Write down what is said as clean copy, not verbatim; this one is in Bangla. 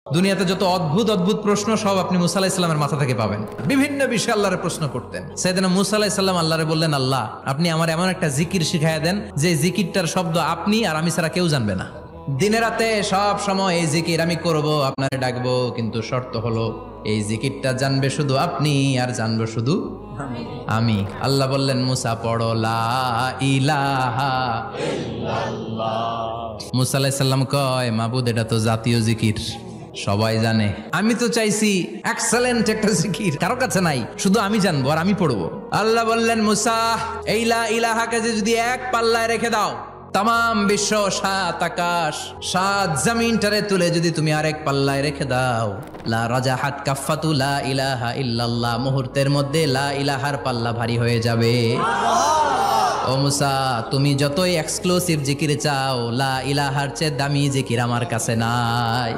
দুনিয়াতে যত অদ্ভুত অদ্ভুত প্রশ্ন সব আপনি মুসা আলাইহিস সালামের মাথা থেকে পাবেন। বিভিন্ন বিষয়ে আল্লাহরে প্রশ্ন করতেন। সাইয়েদনা মুসা আলাইহিস সালাম আল্লাহরে বললেন, আল্লাহ আপনি আমার এমন একটা জিকির শিখাইয়া দেন যে জিকিরটার শব্দ আপনি আর আমি ছাড়া কেউ জানবে না। দিনে রাতে সব সময় এই জিকির আমি করব, আপনারে ডাকবো, কিন্তু শর্ত হলো এই জিকিরটা জানবে শুধু আপনি আর জানবো শুধু আমি। আল্লাহ বললেন, মুসা পড়ো লা ইলাহা ইল্লাল্লাহ। মুসা আলাইহিস সালাম কয়, মাবুদ এটা তো জাতীয় জিকির, সবাই জানে। আমি তো চাইছি এক্সেলেন্ট একটা জিকির, কারো কাছে নাই, শুধু আমি জানবো আর আমি পড়বো। আল্লাহ বললেন, মুসা এই লা ইলাহাকে যদি এক পাল্লায় রেখে দাও, তাম বিশ্ব, সাত আকাশ, সাত জমিনটারে তুলে যদি তুমি আরেক পাল্লায় রেখে দাও, লা রাজাহাত কাফাতু লা ইলাহা ইল্লাল্লাহ, মুহূর্তের মধ্যে লা ইলাহার পাল্লা ভারী হয়ে যাবে। ও মুসা, তুমি যতই এক্সক্লুসিভ জিকির চাও, লা ইলাহার চেয়ে দামি জিকির আমার কাছে নাই।